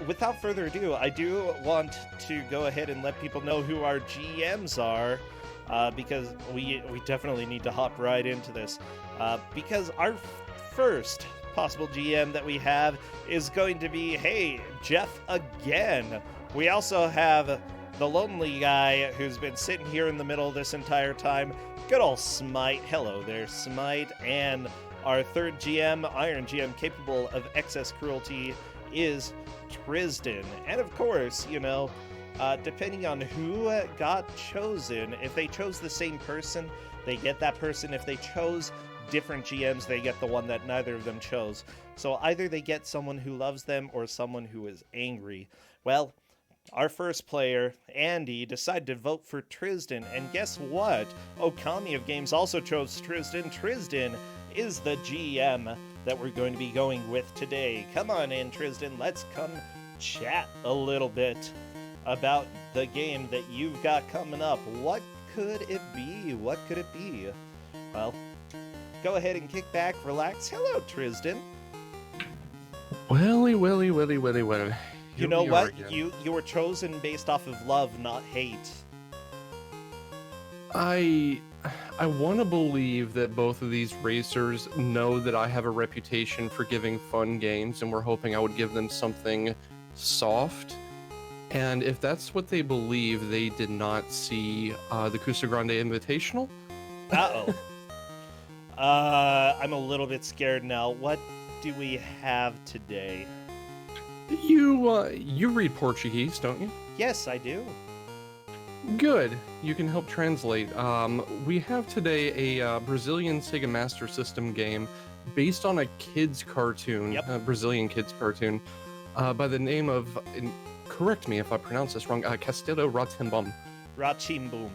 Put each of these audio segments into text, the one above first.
without further ado, I do want to go ahead and let people know who our GMs are, because we definitely need to hop right into this. Because our first possible GM that we have is going to be, hey, Jeff again. We also have the lonely guy who's been sitting here in the middle this entire time. Good old Smite. Hello there, Smite. And our third GM, Iron GM, capable of excess cruelty, is Tristan. And of course, depending on who got chosen, if they chose the same person, they get that person. If they chose different GMs, they get the one that neither of them chose. So either they get someone who loves them or someone who is angry. Well, our first player, Andy, decided to vote for Tristan, and guess what? Okami of Games also chose Tristan. Tristan is the GM that we're going to be going with today. Come on in, Tristan. Let's come chat a little bit about the game that you've got coming up. What could it be? What could it be? Well, go ahead and kick back, relax. Hello, Tristan. Welly. You know what? You were chosen based off of love, not hate. I want to believe that both of these racers know that I have a reputation for giving fun games, and we're hoping I would give them something soft. And if that's what they believe, they did not see the Kusogr4nde Invitational. Uh-oh. I'm a little bit scared now. What do we have today? You read Portuguese, don't you? Yes, I do. Good. You can help translate. We have today a Brazilian Sega Master System game based on a kids cartoon, a Brazilian kids cartoon, by the name of, correct me if I pronounce this wrong, Castelo Ratimbum. Rachimboom.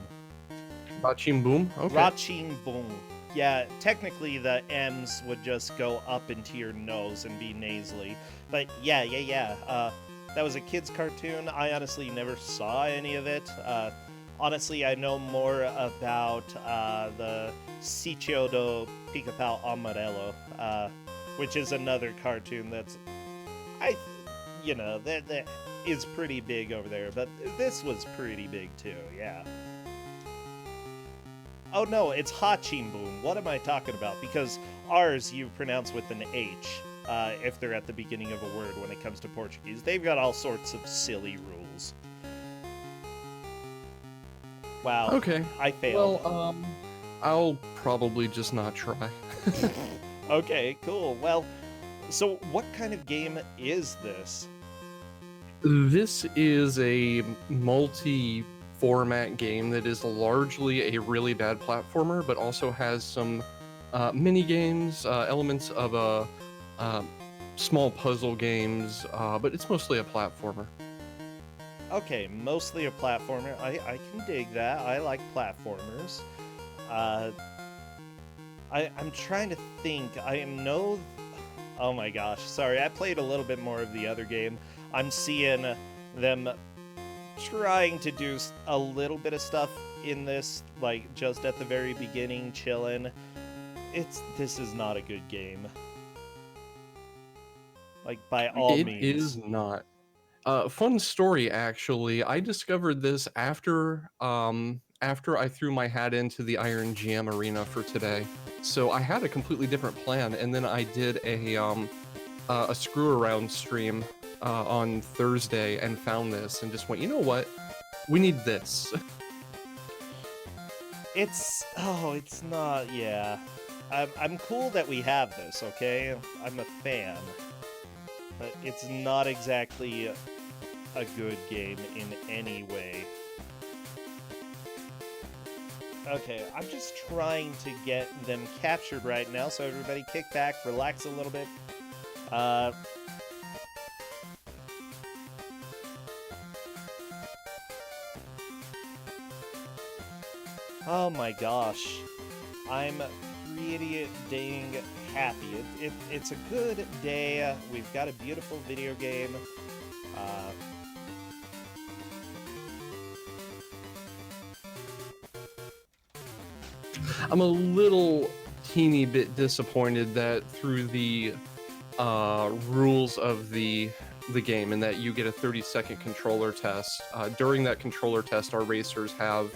Rachimboom? Okay. Rachimboom. Yeah, technically the M's would just go up into your nose and be nasally. But yeah. That was a kid's cartoon. I honestly never saw any of it. Honestly, I know more about the Sitio do Pica-Pau Amarelo, which is another cartoon that is pretty big over there. But this was pretty big too, yeah. Oh no, it's Hachimboom. What am I talking about? Because ours you pronounce with an H if they're at the beginning of a word when it comes to Portuguese. They've got all sorts of silly rules. Wow. Okay. I failed. Well, I'll probably just not try. Okay, cool. Well, so what kind of game is this? This is a multi-format game that is largely a really bad platformer, but also has some mini games, elements of small puzzle games, but it's mostly a platformer. Okay, mostly a platformer. I can dig that. I like platformers. I'm trying to think. Oh my gosh, sorry. I played a little bit more of the other game. I'm seeing them trying to do a little bit of stuff in this, like just at the very beginning, chilling. This is not a good game. Like, by all means. It is not. Fun story, actually. I discovered this after I threw my hat into the Iron GM arena for today. So I had a completely different plan, and then I did a screw around stream on Thursday and found this and just went, you know what? We need this. It's not, yeah. I'm cool that we have this, okay? I'm a fan. But it's not exactly a good game in any way. Okay, I'm just trying to get them captured right now, so everybody kick back, relax a little bit. Oh my gosh. I'm pretty dang happy. It's a good day. We've got a beautiful video game. I'm a little teeny bit disappointed that through the rules of the the game in that you get a 30-second controller test. During that controller test, our racers have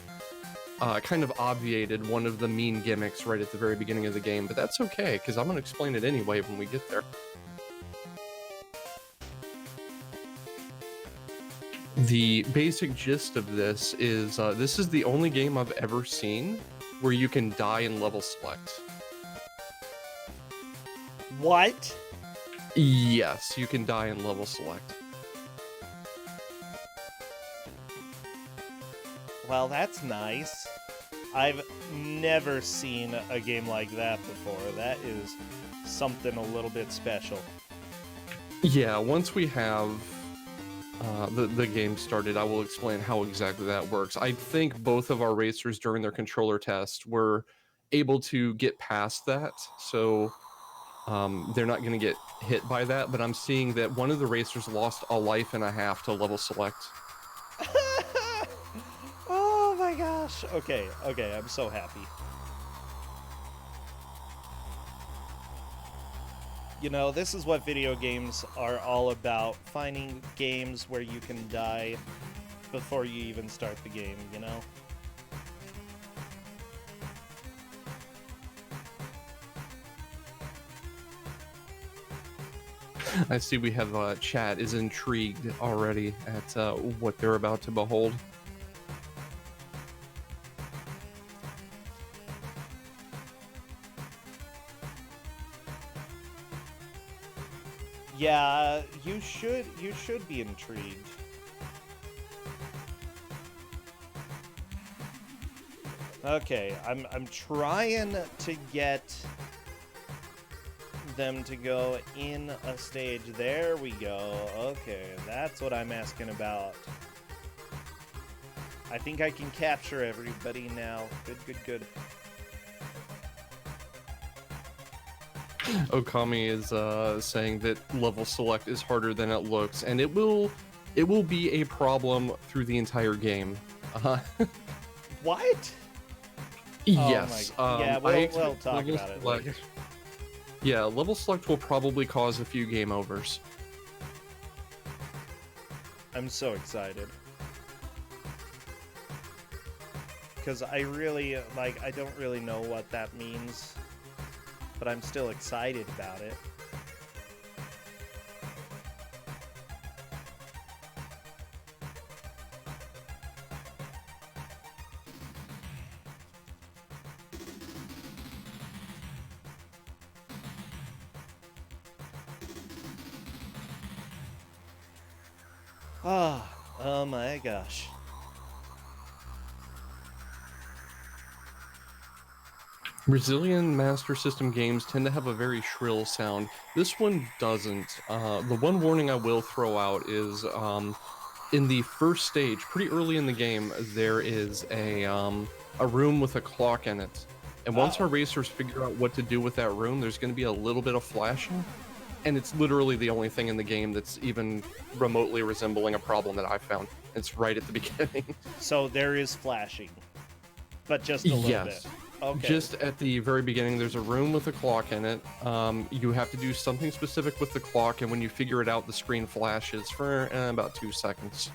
kind of obviated one of the mean gimmicks right at the very beginning of the game, but that's okay, because I'm going to explain it anyway when we get there. The basic gist of this is the only game I've ever seen where you can die in level select. What? Yes, you can die in level select. Well, that's nice. I've never seen a game like that before. That is something a little bit special. Yeah, once we have the game started, I will explain how exactly that works. I think both of our racers during their controller test were able to get past that, so they're not going to get hit by that, but I'm seeing that one of the racers lost a life and a half to level select. Oh my gosh. Okay, I'm so happy. You know, this is what video games are all about. Finding games where you can die before you even start the game, you know? I see we have chat is intrigued already at what they're about to behold. Yeah, you should be intrigued. Okay, I'm trying to get them to go in a stage. There we go. Okay, that's what I'm asking about. I think I can capture everybody now. Good. Okami is saying that level select is harder than it looks, and it will be a problem through the entire game. What? Yes. Oh yeah, we'll talk about it later. Yeah, level select will probably cause a few game overs. I'm so excited. Because I really, I don't really know what that means. But I'm still excited about it. Oh my gosh. Brazilian Master System games tend to have a very shrill sound. This one doesn't. The one warning I will throw out is in the first stage, pretty early in the game, there is a room with a clock in it. And once our racers figure out what to do with that room, there's going to be a little bit of flashing. And it's literally the only thing in the game that's even remotely resembling a problem that I found. It's right at the beginning. So there is flashing, but just a little bit. Okay. Just at the very beginning, there's a room with a clock in it. You have to do something specific with the clock, and when you figure it out, the screen flashes for about 2 seconds.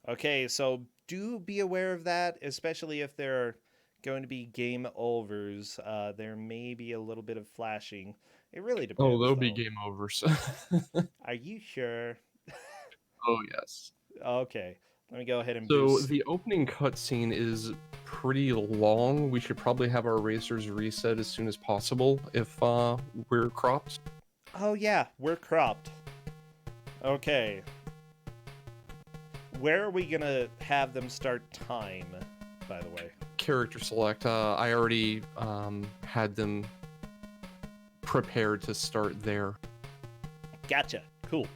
Okay, so do be aware of that, especially if there are going to be game overs. There may be a little bit of flashing. It really depends. Oh, there'll be game overs. Are you sure? Oh, yes. Okay. Let me go ahead and So boost. the opening cutscene is pretty long. We should probably have our racers reset as soon as possible if we're cropped. Oh yeah, we're cropped. Okay. Where are we gonna have them start time, by the way? Character select. I already had them prepared to start there. Gotcha. Cool.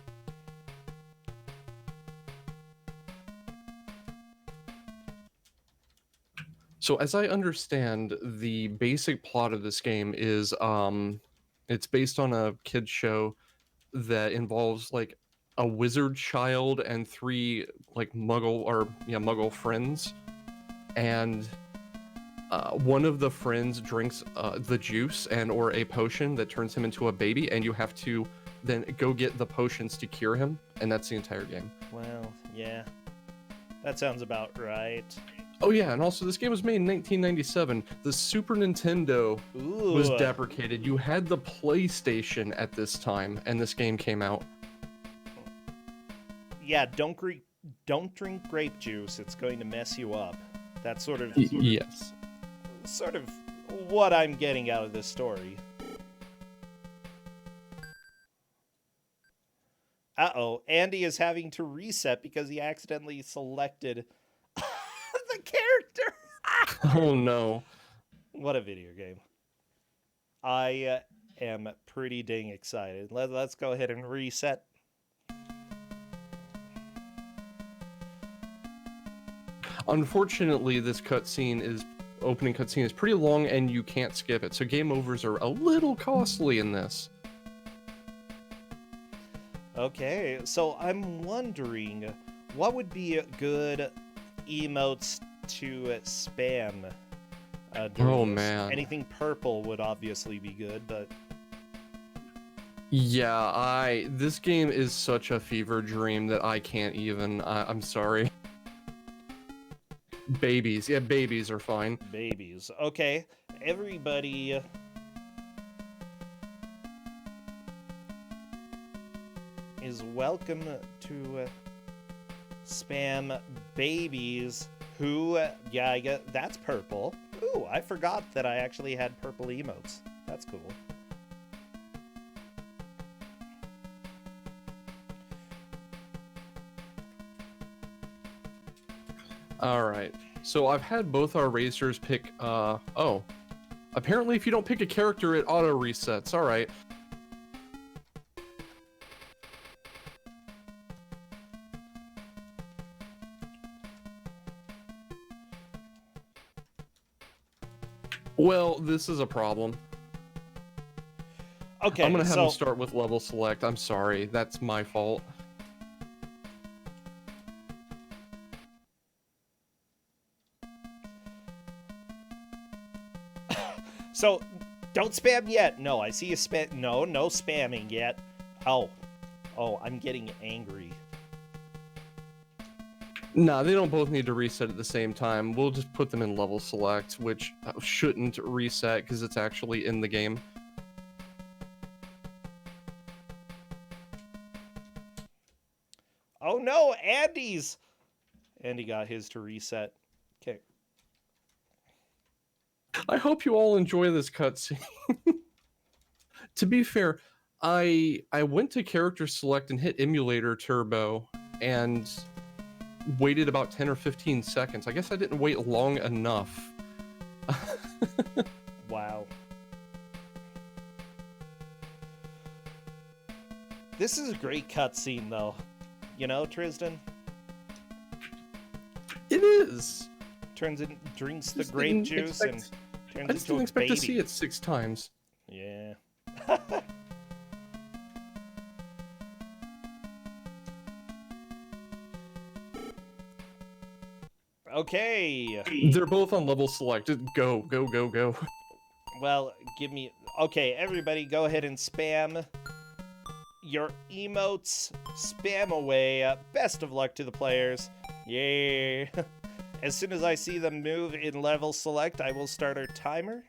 So as I understand, the basic plot of this game is it's based on a kid's show that involves like a wizard child and 3 like muggle friends, and one of the friends drinks the juice and or a potion that turns him into a baby, and you have to then go get the potions to cure him, and that's the entire game. Well, yeah. That sounds about right. Oh yeah, and also this game was made in 1997. The Super Nintendo was deprecated. You had the PlayStation at this time, and this game came out. Yeah, don't drink grape juice. It's going to mess you up. That's sort of yes. Sort of what I'm getting out of this story. Uh-oh, Andy is having to reset because he accidentally selected the character. Oh no. What a video game. I am pretty dang excited. Let's go ahead and reset. Unfortunately, this opening cutscene is pretty long and you can't skip it. So game overs are a little costly in this. Okay, so I'm wondering what would be good emotes to spam. Oh this. man. Anything purple would obviously be good, but yeah, this game is such a fever dream that I can't even. I'm sorry. Babies, yeah, babies are fine. Babies. Okay, everybody. Is welcome to spam babies who, yeah, I get that's purple. Ooh, I forgot that I actually had purple emotes. That's cool. All right, so I've had both our racers pick, oh, apparently if you don't pick a character, it auto resets. All right. Well, this is a problem. Okay, I'm gonna have him start with level select. I'm sorry, that's my fault. So, don't spam yet. No, I see you spam. No spamming yet. Oh, I'm getting angry. Nah, they don't both need to reset at the same time. We'll just put them in level select, which shouldn't reset because it's actually in the game. Oh no, Andy got his to reset. Okay. I hope you all enjoy this cutscene. To be fair, I went to character select and hit emulator turbo and waited about 10 or 15 seconds. I guess I didn't wait long enough. Wow. This is a great cutscene, though. You know, Tristan? It is. Drinks the grape juice and turns into a baby. I just didn't expect to see it 6 times. Yeah. Okay. They're both on level select. Just go. Well, give me... Okay, everybody, go ahead and spam your emotes. Spam away. Best of luck to the players. Yay. As soon as I see them move in level select, I will start our timer.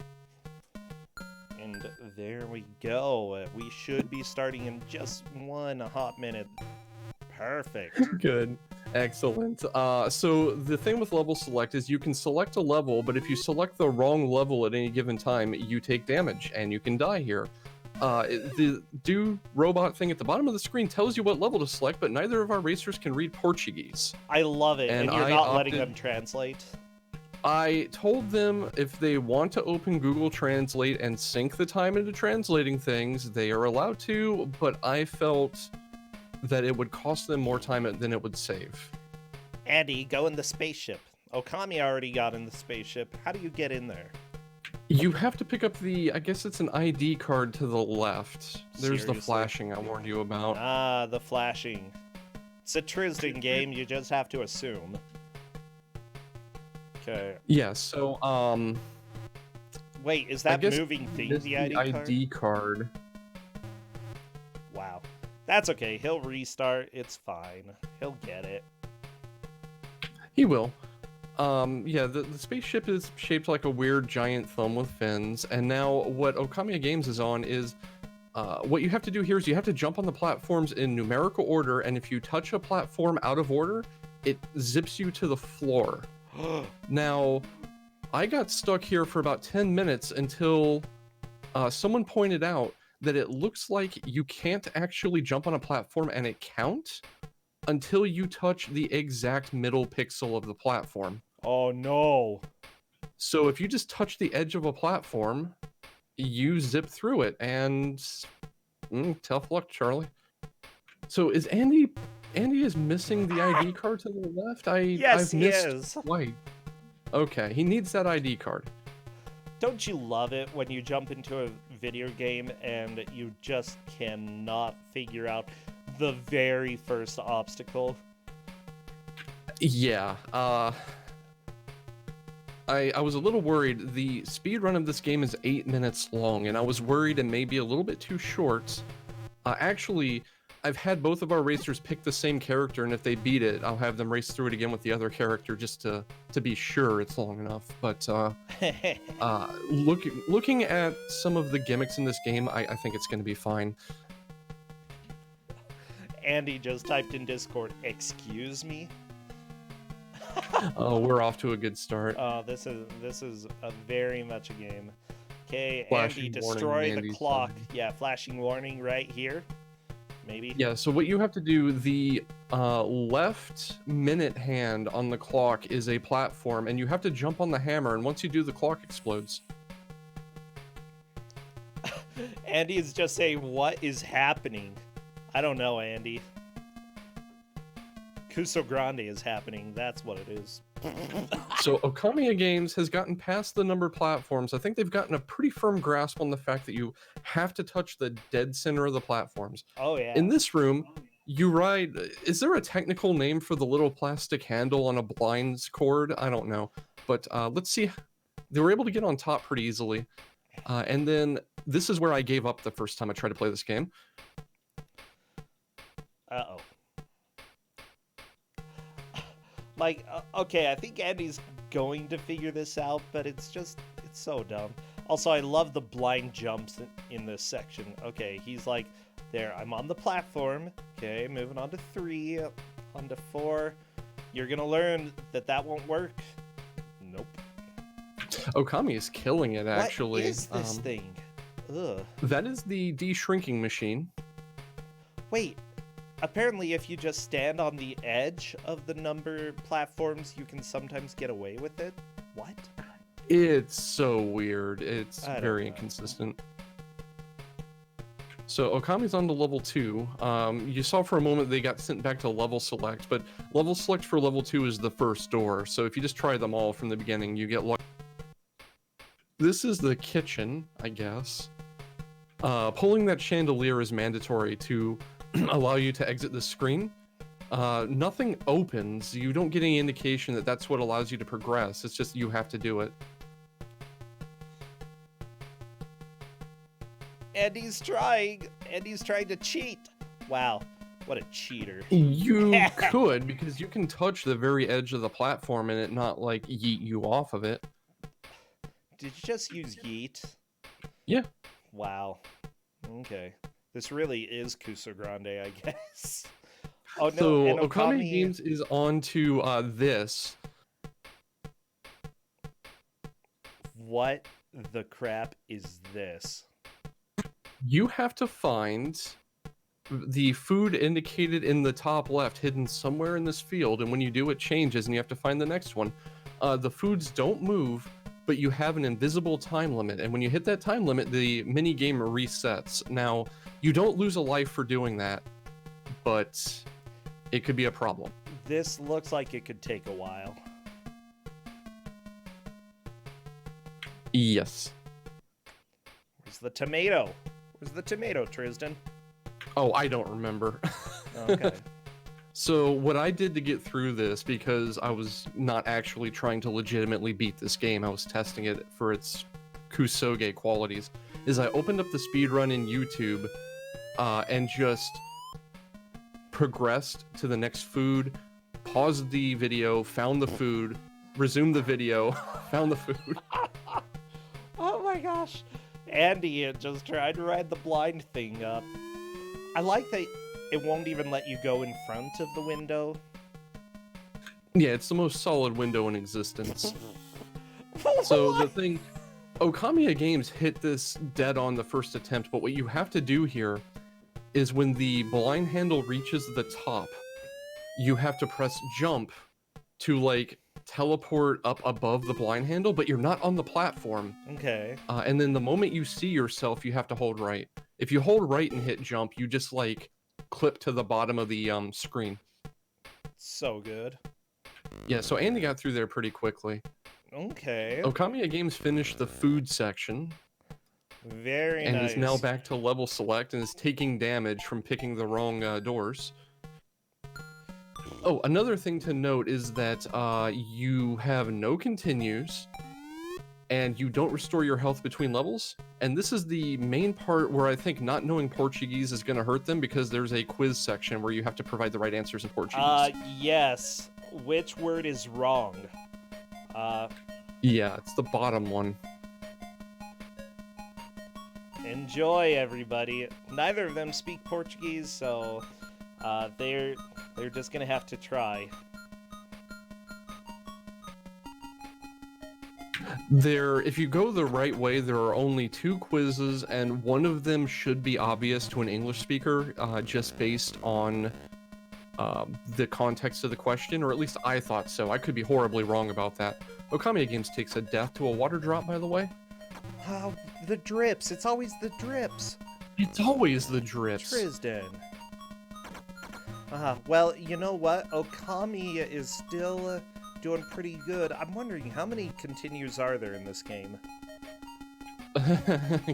And there we go. We should be starting in just 1 hot minute. Perfect. Good. Excellent. So the thing with level select is you can select a level, but if you select the wrong level at any given time, you take damage and you can die here. The do robot thing at the bottom of the screen tells you what level to select, but neither of our racers can read Portuguese. I love it, and you're not letting them translate. I told them if they want to open Google Translate and sink the time into translating things, they are allowed to, but I felt that it would cost them more time than it would save. Andy, go in the spaceship. Okami already got in the spaceship. How do you get in there? You have to pick up I guess it's an ID card to the left. There's Seriously? the flashing I warned you about. Ah, the flashing. It's a Tristan game, you just have to assume. Okay. Yeah, so, Wait, is I that guess moving thing this the the ID card? ID card. Wow. That's okay. He'll restart. It's fine. He'll get it. He will. Yeah, the spaceship is shaped like a weird giant thumb with fins, and now what Okamiya Games is on is, what you have to do here is you have to jump on the platforms in numerical order, and if you touch a platform out of order, it zips you to the floor. Now, I got stuck here for about 10 minutes until someone pointed out that it looks like you can't actually jump on a platform and it count until you touch the exact middle pixel of the platform. Oh no. So if you just touch the edge of a platform, you zip through it, and tough luck, Charlie. So is Andy? Andy is missing the ID card to the left. Yes, I've he missed is. twice. Okay, he needs that ID card. Don't you love it when you jump into a video game and you just cannot figure out the very first obstacle? Yeah. I was a little worried. The speed run of this game is 8 minutes long, and I was worried it may be a little bit too short. Actually, I've had both of our racers pick the same character, and if they beat it, I'll have them race through it again with the other character just to be sure it's long enough. But looking at some of the gimmicks in this game, I think it's going to be fine. Andy just typed in Discord, "Excuse me." Oh, we're off to a good start. This is a very much a game. Okay, Flashing Andy, warning, destroy the Andy's clock. done. Yeah, flashing warning right here. Maybe. Yeah, so what you have to do, the left minute hand on the clock is a platform, and you have to jump on the hammer, and once you do, the clock explodes. Andy is just saying, "What is happening?" I don't know, Andy. Kusogr4nde is happening. That's what it is. So Okamiya Games has gotten past the number of platforms. I think they've gotten a pretty firm grasp on the fact that you have to touch the dead center of the platforms. Oh, yeah. In this room, you ride... Is there a technical name for the little plastic handle on a blinds cord? I don't know. But let's see. They were able to get on top pretty easily. And then this is where I gave up the first time I tried to play this game. Uh-oh. Like, okay, I think Andy's going to figure this out, but it's so dumb. Also, I love the blind jumps in this section. Okay, he's like, there, I'm on the platform. Okay, moving on to 3, on to 4. You're gonna learn that won't work. Nope. Okami is killing it, actually. What is this thing? Ugh. That is the de-shrinking machine. Wait. Apparently, if you just stand on the edge of the number platforms, you can sometimes get away with it. What? It's so weird. It's I don't very know. inconsistent. So Okami's on to level 2. You saw for a moment they got sent back to level select, but level select for level 2 is the first door. So if you just try them all from the beginning, you get lucky. This is the kitchen, I guess. Pulling that chandelier is mandatory to allow you to exit the screen. Nothing opens. You don't get any indication that that's what allows you to progress. It's just you have to do it. Andy's trying to cheat. Wow, what a cheater. You could, because you can touch the very edge of the platform and it not like yeet you off of it. Did you just use yeet? Yeah. Wow. Okay. This really is Kusogr4nde, I guess. Oh no, So and Okami Games is on to this. What the crap is this? You have to find the food indicated in the top left, hidden somewhere in this field, and when you do, it changes, and you have to find the next one. The foods don't move, but you have an invisible time limit, and when you hit that time limit, the mini game resets. Now, you don't lose a life for doing that, but it could be a problem. This looks like it could take a while. Yes. Where's the tomato? Where's the tomato, Tristan? Oh, I don't remember. Okay. So what I did to get through this, because I was not actually trying to legitimately beat this game, I was testing it for its Kusogr qualities, is I opened up the speedrun in YouTube and just progressed to the next food, paused the video, found the food, resumed the video, found the food. Oh my gosh. Andy just tried to ride the blind thing up. I like that it won't even let you go in front of the window. Yeah, it's the most solid window in existence. So the thing, Okamiya Games hit this dead on the first attempt, but what you have to do here is when the blind handle reaches the top, you have to press jump to like teleport up above the blind handle, but you're not on the platform. Okay. And then the moment you see yourself, you have to hold right. If you hold right and hit jump, you just like clip to the bottom of the screen. So good. Yeah, so Andy got through there pretty quickly. Okay. Okamiya Games finished the food section. Very and nice. is now back to level select and is taking damage from picking the wrong doors. Oh, another thing to note is that you have no continues, and you don't restore your health between levels. And this is the main part where I think not knowing Portuguese is going to hurt them, because there's a quiz section where you have to provide the right answers in Portuguese. Yes. Which word is wrong? Yeah, it's the bottom one. Enjoy, everybody. Neither of them speak Portuguese, so they're just gonna have to try. If you go the right way, there are only 2 quizzes, and one of them should be obvious to an English speaker, just based on the context of the question, or at least I thought so. I could be horribly wrong about that. Okamiya Games takes a death to a water drop, by the way. Oh, the drips. It's always the drips. It's always the drips. Tristan. Well, you know what? Okami is still doing pretty good. I'm wondering, how many continues are there in this game?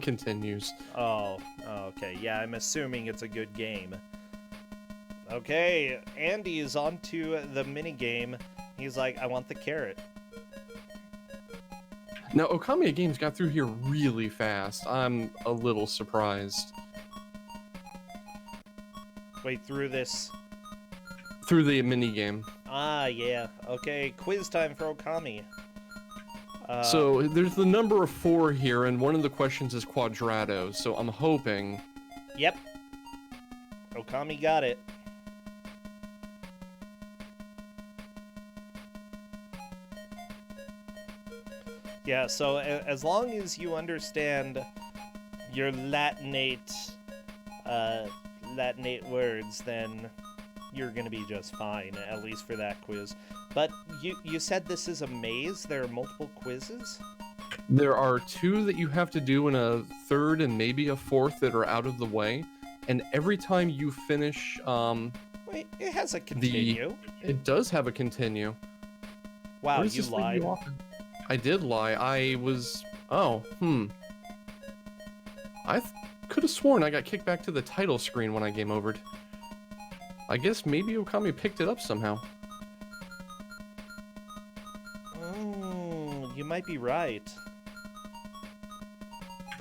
Continues. Oh, okay. Yeah, I'm assuming it's a good game. Okay, Andy is on to the minigame. He's like, I want the carrot. Now, Okamiya Games got through here really fast. I'm a little surprised. Wait, through this... Through the minigame. Ah, yeah. Okay, quiz time for Okami. So, there's the number of 4 here, and one of the questions is quadrado, so I'm hoping... Yep. Okami got it. Yeah, so as long as you understand your Latinate words, then you're gonna be just fine, at least for that quiz. But you said this is a maze? There are multiple quizzes? There are 2 that you have to do, and a 3rd and maybe a 4th that are out of the way. And every time you finish, Wait, it has a continue. It does have a continue. Wow, you lied. I did lie. I was... Oh, I could have sworn I got kicked back to the title screen when I game overed. I guess maybe Okami picked it up somehow. You might be right.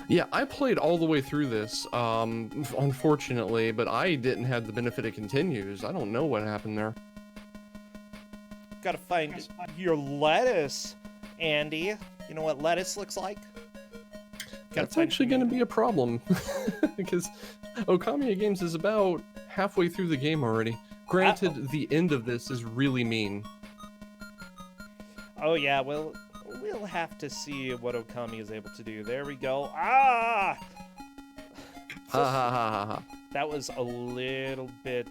Yeah, I played all the way through this, unfortunately, but I didn't have the benefit of continues. I don't know what happened there. Gotta find your lettuce, Andy. You know what lettuce looks like? That's actually going to be a problem, because Okamiya Games is about halfway through the game already. Granted, the end of this is really mean. Oh yeah, well, we'll have to see what Okami is able to do. There we go. Ah! Ha ha ha ha ha. That was a little bit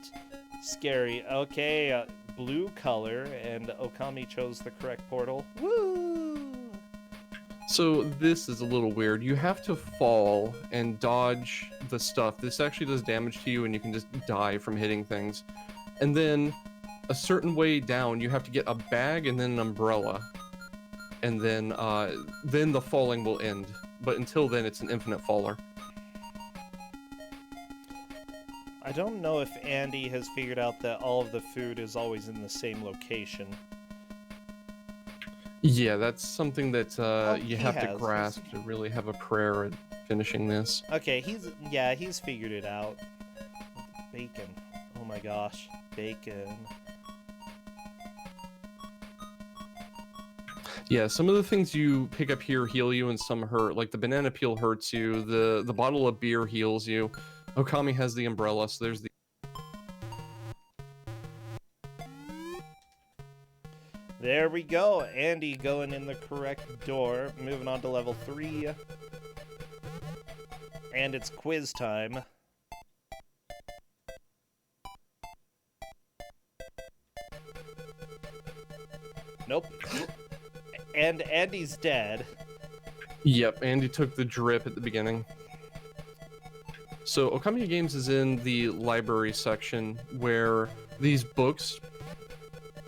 scary. Okay, blue color, and Okami chose the correct portal. Woo! So this is a little weird. You have to fall and dodge the stuff. This actually does damage to you, and you can just die from hitting things. And then a certain way down, you have to get a bag and then an umbrella. And then the falling will end. But until then, it's an infinite faller. I don't know if Andy has figured out that all of the food is always in the same location. Yeah, that's something that you he have to has. grasp to really have a prayer at finishing this. Okay, he's figured it out. Bacon. Oh my gosh, bacon. Yeah, some of the things you pick up here heal you and some hurt. Like the banana peel hurts you, the bottle of beer heals you. Okami has the umbrella, so there's the... There we go. Andy going in the correct door. Moving on to level 3. And it's quiz time. Nope. And Andy's dead. Yep, Andy took the drip at the beginning. So Okami Games is in the library section where these books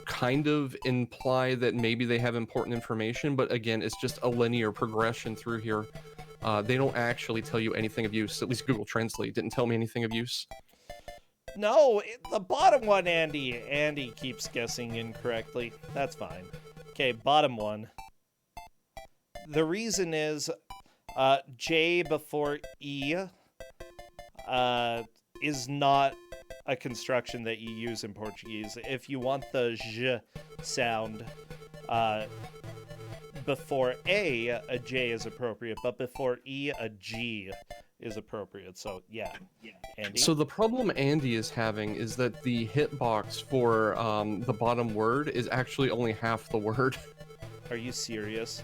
kind of imply that maybe they have important information, but again, it's just a linear progression through here. They don't actually tell you anything of use. At least Google Translate didn't tell me anything of use. No, the bottom one, Andy. Andy keeps guessing incorrectly. That's fine. Okay, bottom one. The reason is J before E is not a construction that you use in Portuguese. If you want the j sound before a J is appropriate, but before E, a G is appropriate. So, yeah. Andy? So the problem Andy is having is that the hitbox for the bottom word is actually only half the word. Are you serious?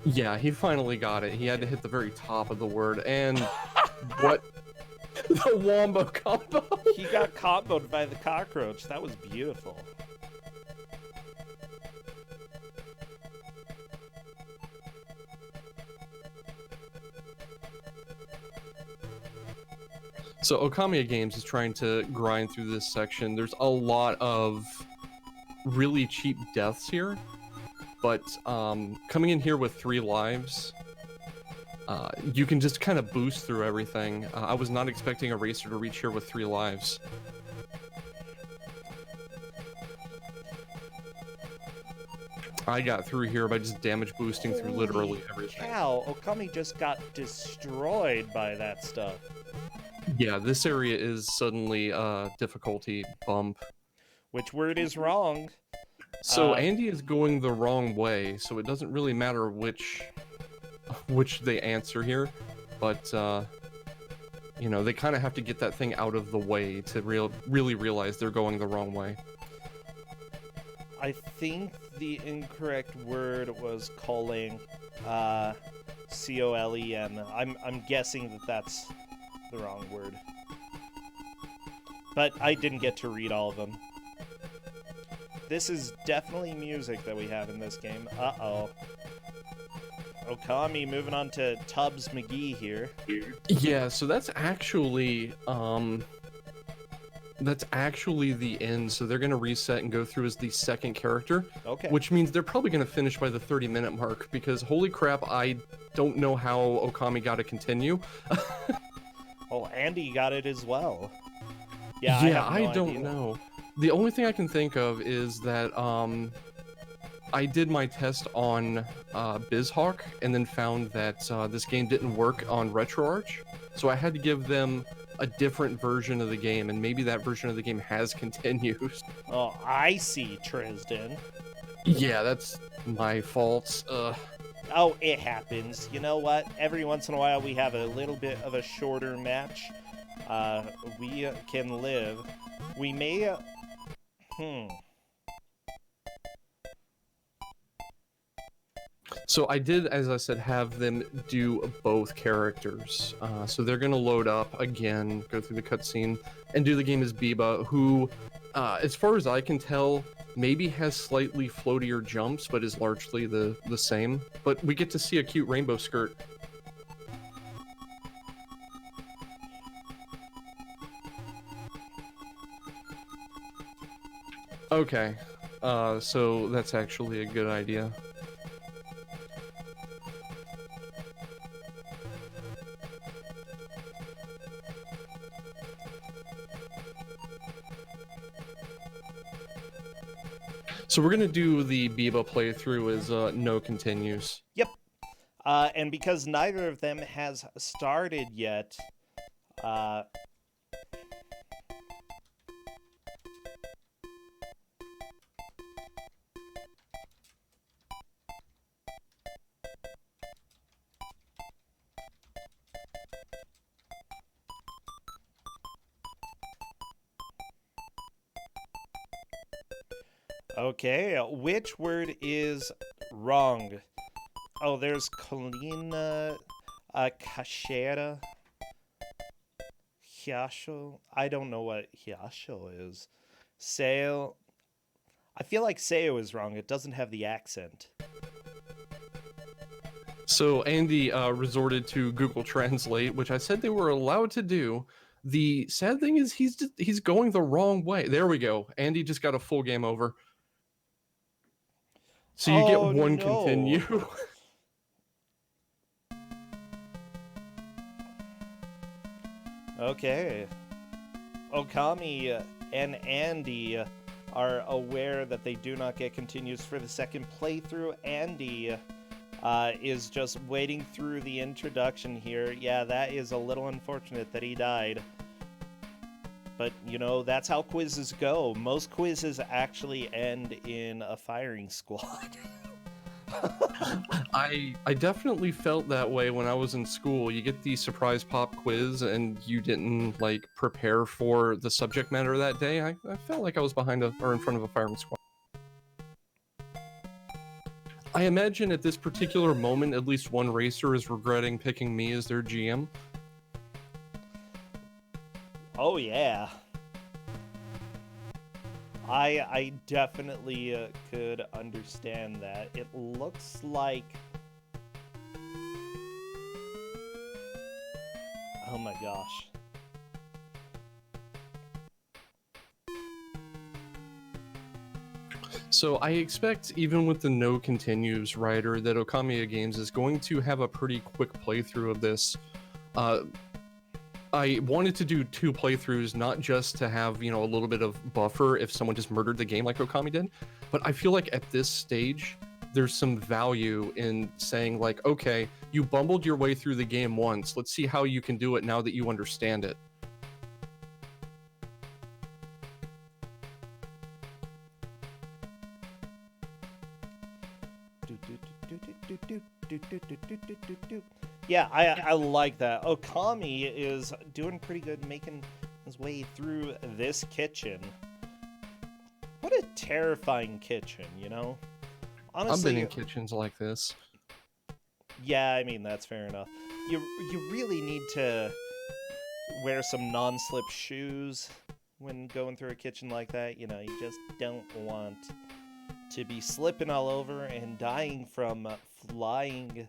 Yeah, he finally got it. He had to hit the very top of the word, and what? The wombo combo! He got comboed by the cockroach. That was beautiful. So Okami Games is trying to grind through this section. There's a lot of really cheap deaths here, but coming in here with 3 lives, you can just kind of boost through everything. I was not expecting a racer to reach here with 3 lives. I got through here by just damage boosting through literally everything. Cow, Okami just got destroyed by that stuff. Yeah, this area is suddenly a difficulty bump. Which word is wrong? So Andy is going the wrong way, so it doesn't really matter which they answer here, but you know, they kind of have to get that thing out of the way to really realize they're going the wrong way. I think the incorrect word was calling, C-O-L-E-N. I'm guessing that that's the wrong word. But I didn't get to read all of them. This is definitely music that we have in this game. Uh-oh. Okami moving on to Tubbs McGee here. Yeah, so that's actually the end. So they're gonna reset and go through as the second character. Okay. Which means they're probably gonna finish by the 30-minute mark, because holy crap, I don't know how Okami got to continue. Oh, Andy got it as well. Yeah, I don't know. The only thing I can think of is that I did my test on BizHawk and then found that this game didn't work on RetroArch, so I had to give them a different version of the game, and maybe that version of the game has continued. Oh, I see, Tristan. Yeah, that's my fault. Oh, it happens. You know what? Every once in a while we have a little bit of a shorter match. We can live. We may... So I did, as I said, have them do both characters. So they're going to load up again, go through the cutscene, and do the game as Biba, who, as far as I can tell, maybe has slightly floatier jumps, but is largely the same. But we get to see a cute rainbow skirt. Okay, so that's actually a good idea. So we're gonna do the Biba playthrough as no continues. Yep. And because neither of them has started yet, uh, okay, which word is wrong? Oh, there's Colina, Cachera, Hyasho. I don't know what Hyasho is. Seo. I feel like Seo is wrong. It doesn't have the accent. So Andy resorted to Google Translate, which I said they were allowed to do. The sad thing is he's going the wrong way. There we go. Andy just got a full game over. So you get Oh, one no. continue. Okay. Okami and Andy are aware that they do not get continues for the second playthrough. Andy is just waiting through the introduction here. Yeah, that is a little unfortunate that he died. But, you know, that's how quizzes go. Most quizzes actually end in a firing squad. I definitely felt that way when I was in school. You get the surprise pop quiz and you didn't like prepare for the subject matter that day. I felt like I was behind or in front of a firing squad. I imagine at this particular moment, at least one racer is regretting picking me as their GM. Oh, yeah. I definitely could understand that. It looks like... Oh my gosh. So I expect, even with the no continues writer, that Okamiya Games is going to have a pretty quick playthrough of this. I wanted to do 2 playthroughs, not just to have, you know, a little bit of buffer if someone just murdered the game like Okami did, but I feel like at this stage, there's some value in saying like, okay, you bumbled your way through the game once, let's see how you can do it now that you understand it. Yeah, I like that. Okami is doing pretty good making his way through this kitchen. What a terrifying kitchen, you know? Honestly, I've been in kitchens like this. Yeah, I mean, that's fair enough. You really need to wear some non-slip shoes when going through a kitchen like that. You know, you just don't want to be slipping all over and dying from flying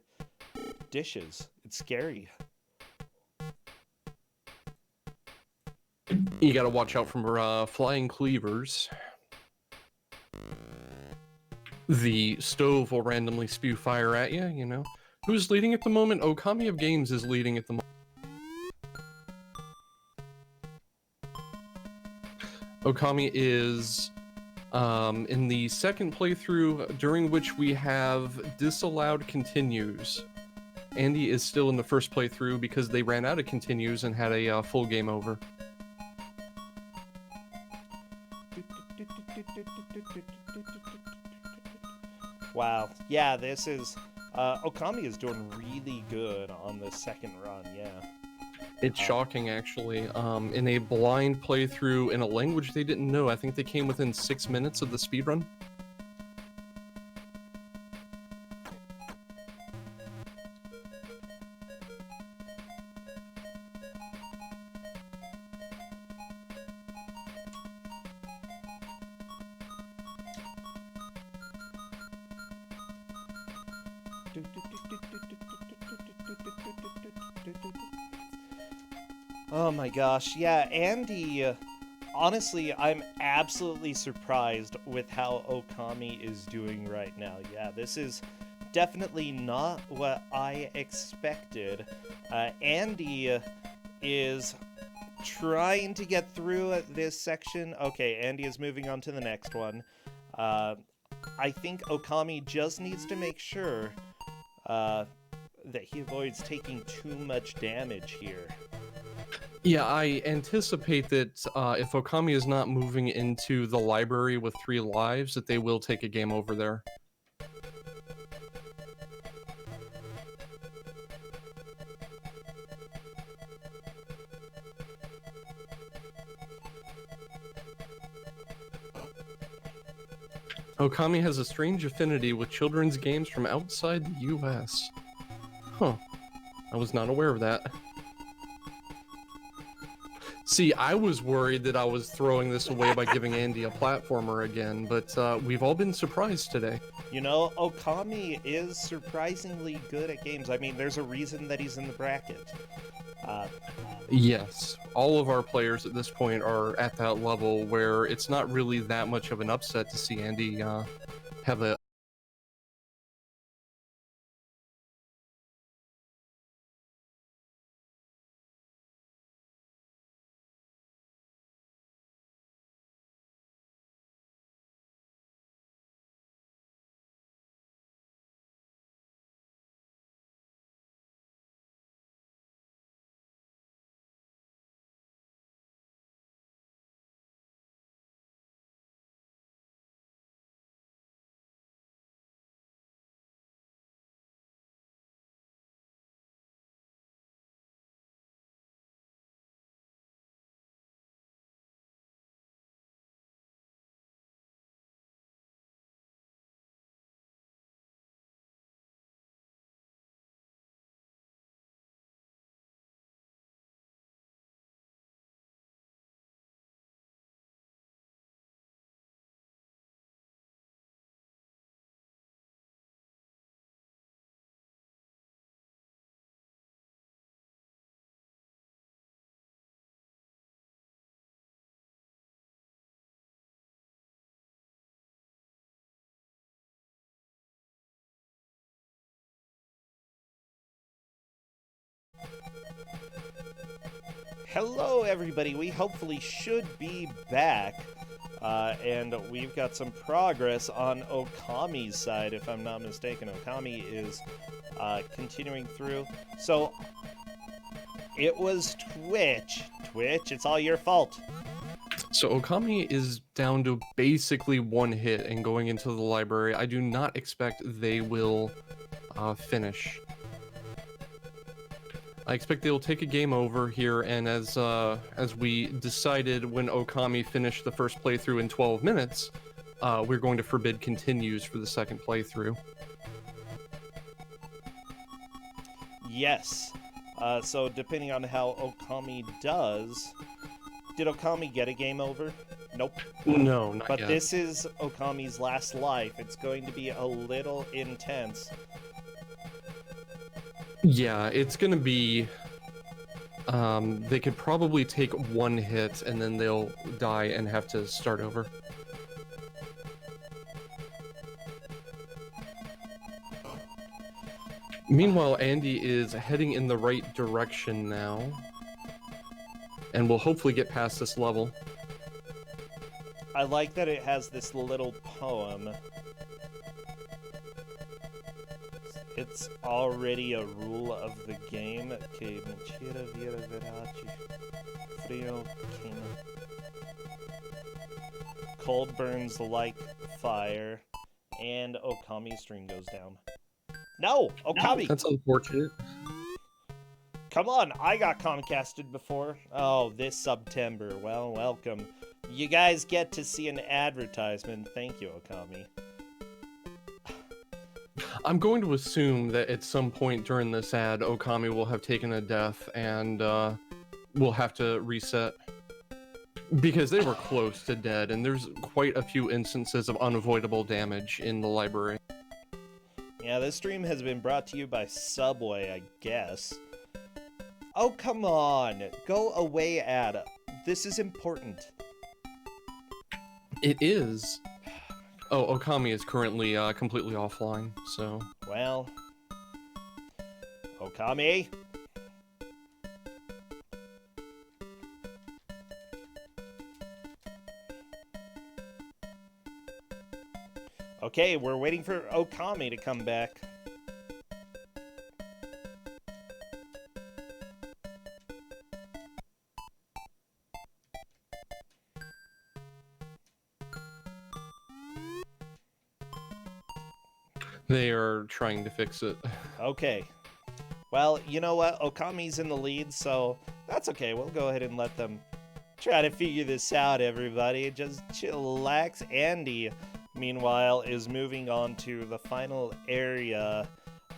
dishes. It's scary. You gotta watch out from flying cleavers. The stove will randomly spew fire at you, you know. Who's leading at the moment? Okami of Games is leading at the moment. Okami is in the second playthrough, during which we have disallowed continues. Andy is still in the first playthrough because they ran out of continues and had a full game over. Wow. Yeah, this is... Okami is doing really good on the second run, yeah. It's shocking, actually. In a blind playthrough in a language they didn't know, I think they came within 6 minutes of the speedrun. Oh my gosh, yeah, Andy, honestly, I'm absolutely surprised with how Okami is doing right now. Yeah, this is definitely not what I expected. Andy is trying to get through this section. Okay, Andy is moving on to the next one. I think Okami just needs to make sure that he avoids taking too much damage here. Yeah, I anticipate that if Okami is not moving into the library with 3 lives, that they will take a game over there. Okami has a strange affinity with children's games from outside the US. Huh. I was not aware of that. See, I was worried that I was throwing this away by giving Andy a platformer again, but we've all been surprised today. You know, Okami is surprisingly good at games. I mean, there's a reason that he's in the bracket. Yes, all of our players at this point are at that level where it's not really that much of an upset to see Andy have a... Hello, everybody. We hopefully should be back. And we've got some progress on Okami's side, if I'm not mistaken. Okami is continuing through. So, it was Twitch. Twitch, it's all your fault. So Okami is down to basically 1 hit and going into the library. I do not expect they will finish. I expect they will take a game over here, and as we decided when Okami finished the first playthrough in 12 minutes, we're going to forbid continues for the second playthrough. Yes. So depending on how Okami does... Did Okami get a game over? Nope. No, not But yet. this is Okami's last life. It's going to be a little intense. Yeah, it's gonna be... they could probably take 1 hit and then they'll die and have to start over. Meanwhile, Andy is heading in the right direction now. And will hopefully get past this level. I like that it has this little poem. It's already a rule of the game. Que mentira vira verdade. Frio queima. Cold burns like fire. And Okami's stream goes down. No! Okami! That's unfortunate. Come on, I got Comcasted before. Oh, this September. Well, welcome. You guys get to see an advertisement. Thank you, Okami. I'm going to assume that at some point during this ad, Okami will have taken a death and will have to reset. Because they were close to dead, and there's quite a few instances of unavoidable damage in the library. Yeah, this stream has been brought to you by Subway, I guess. Oh, come on. Go away, ad. This is important. It is. Oh, Okami is currently completely offline, so... Well... Okami? Okay, we're waiting for Okami to come back. They are trying to fix it. Okay. Well, you know what? Okami's in the lead, so that's okay. We'll go ahead and let them try to figure this out, everybody. Just chillax. Andy, meanwhile, is moving on to the final area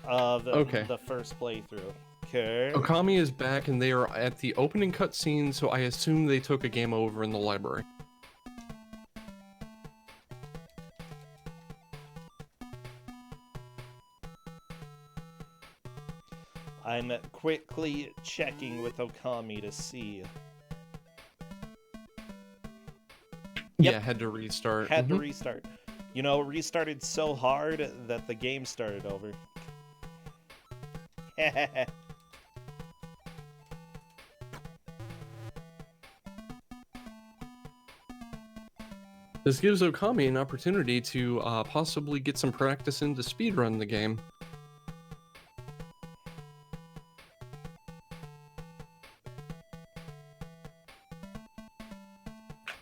of Okay. the first playthrough. Okay. Okami is back, and they are at the opening cutscene, so I assume they took a game over in the library. I'm quickly checking with Okami to see. Yep. Yeah, had to restart. Had to restart. You know, restarted so hard that the game started over. This gives Okami an opportunity to possibly get some practice in to speedrun the game.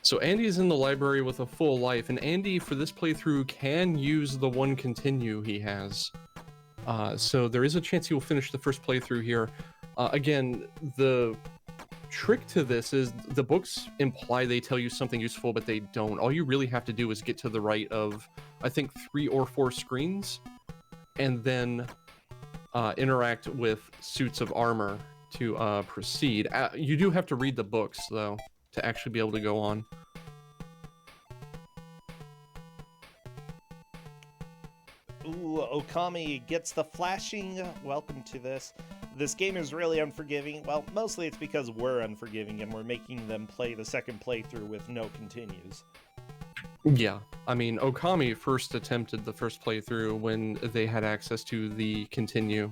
So Andy's in the library with a full life, and Andy, for this playthrough, can use the one continue he has. So there is a chance he will finish the first playthrough here. Again, the trick to this is the books imply they tell you something useful, but they don't. All you really have to do is get to the right of, I think, 3 or 4 screens, and then interact with suits of armor to proceed. You do have to read the books, though, to actually be able to go on. Ooh, Okami gets the flashing. Welcome to this. This game is really unforgiving. Well, mostly it's because we're unforgiving and we're making them play the second playthrough with no continues. Yeah, I mean, Okami first attempted the first playthrough when they had access to the continue,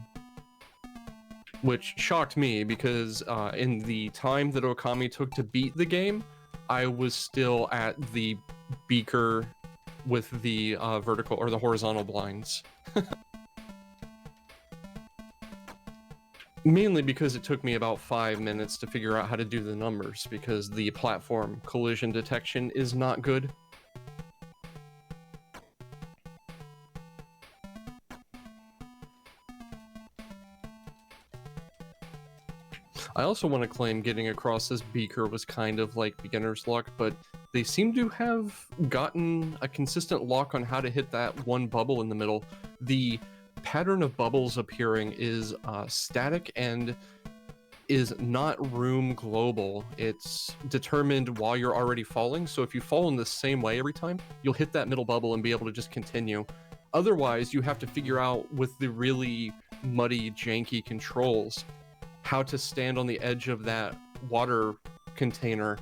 which shocked me because in the time that Okami took to beat the game, I was still at the beaker with the vertical or the horizontal blinds. Mainly because it took me about 5 minutes to figure out how to do the numbers, because the platform collision detection is not good. I also want to claim getting across this beaker was kind of like beginner's luck, but they seem to have gotten a consistent lock on how to hit that one bubble in the middle. The pattern of bubbles appearing is static and is not room global. It's determined while you're already falling, so if you fall in the same way every time, you'll hit that middle bubble and be able to just continue. Otherwise, you have to figure out, with the really muddy, janky controls, how to stand on the edge of that water container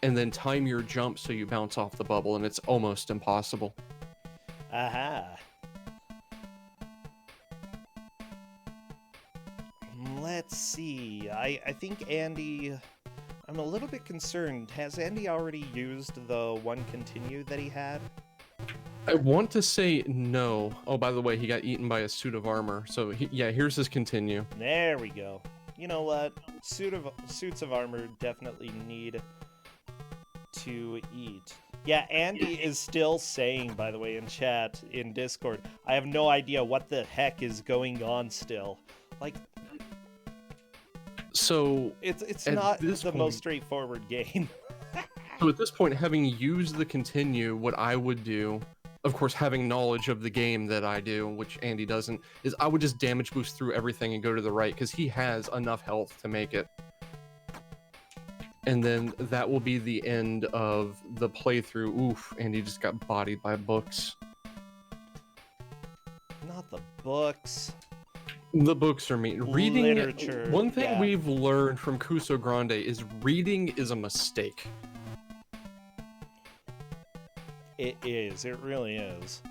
and then time your jump so you bounce off the bubble, and it's almost impossible. Aha. Let's see. I think Andy... I'm a little bit concerned. Has Andy already used the one continue that he had? I want to say no. Oh, by the way, he got eaten by a suit of armor. So, yeah, here's his continue. There we go. You know what? Suits of armor definitely need to eat. Yeah, Andy is still saying, by the way, in chat, in Discord, I have no idea what the heck is going on still. Like... So it's not the most straightforward game. So at this point, having used the continue, what I would do, of course, having knowledge of the game that I do, which Andy doesn't, is I would just damage boost through everything and go to the right, because he has enough health to make it. And then that will be the end of the playthrough. Oof, Andy just got bodied by books. Not the books. The books are mean. Reading, literature. One thing yeah. we've learned from Kusogr4nde is reading is a mistake. It is. It really is.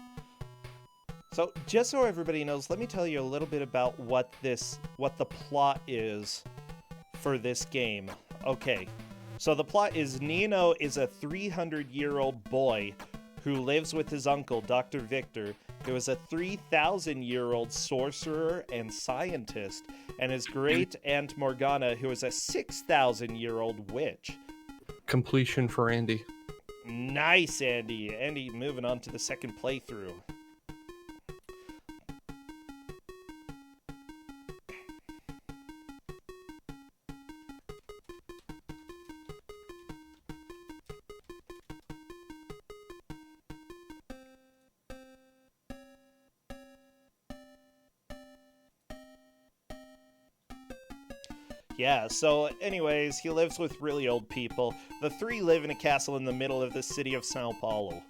So, just so everybody knows, let me tell you a little bit about what the plot is for this game. Okay. So the plot is Nino is a 300-year-old boy who lives with his uncle, Dr. Victor, who is a 3,000-year-old sorcerer and scientist, and his great aunt Morgana, who is a 6,000-year-old witch. Completion for Andy. Nice, Andy. Andy, moving on to the second playthrough. Yeah, so anyways, he lives with really old people. The three live in a castle in the middle of the city of Sao Paulo.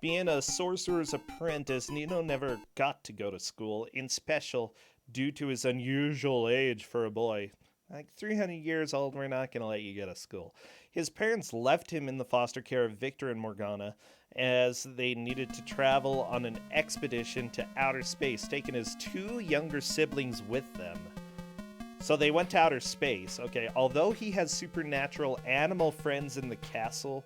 Being a sorcerer's apprentice, Nino never got to go to school, in special due to his unusual age for a boy. Like 300 years old, we're not going to let you go to school. His parents left him in the foster care of Victor and Morgana as they needed to travel on an expedition to outer space, taking his two younger siblings with them. So they went to outer space, okay. Although he has supernatural animal friends in the castle,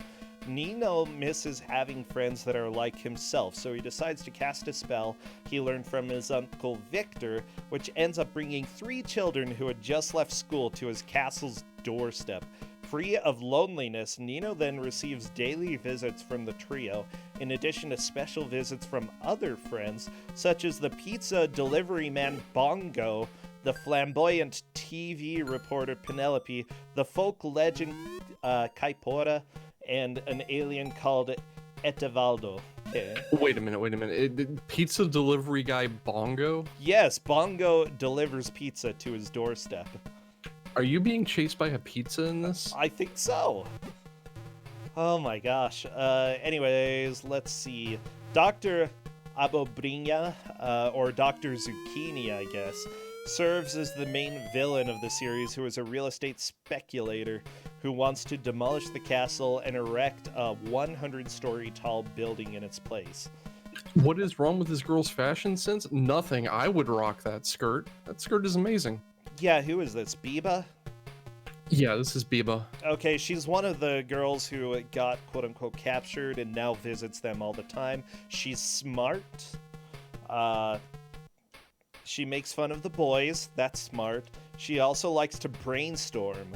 Nino misses having friends that are like himself, so he decides to cast a spell he learned from his uncle Victor, which ends up bringing 3 children who had just left school to his castle's doorstep. Free of loneliness, Nino then receives daily visits from the trio, in addition to special visits from other friends, such as the pizza delivery man Bongo, the flamboyant TV reporter Penelope, the folk legend Caipora, and an alien called Etivaldo. Okay. Wait a minute. Pizza delivery guy Bongo? Yes, Bongo delivers pizza to his doorstep. Are you being chased by a pizza in this? I think so. Oh my gosh. Anyways, let's see. Dr. Abobrinha, or Dr. Zucchini, I guess, serves as the main villain of the series, who is a real estate speculator who wants to demolish the castle and erect a 100-story tall building in its place. What is wrong with this girl's fashion sense? Nothing. I would rock that skirt. That skirt is amazing. Yeah, who is this? Biba? Yeah, this is Biba. Okay, she's one of the girls who got quote-unquote captured and now visits them all the time. She's smart. She makes fun of the boys. That's smart. She also likes to brainstorm.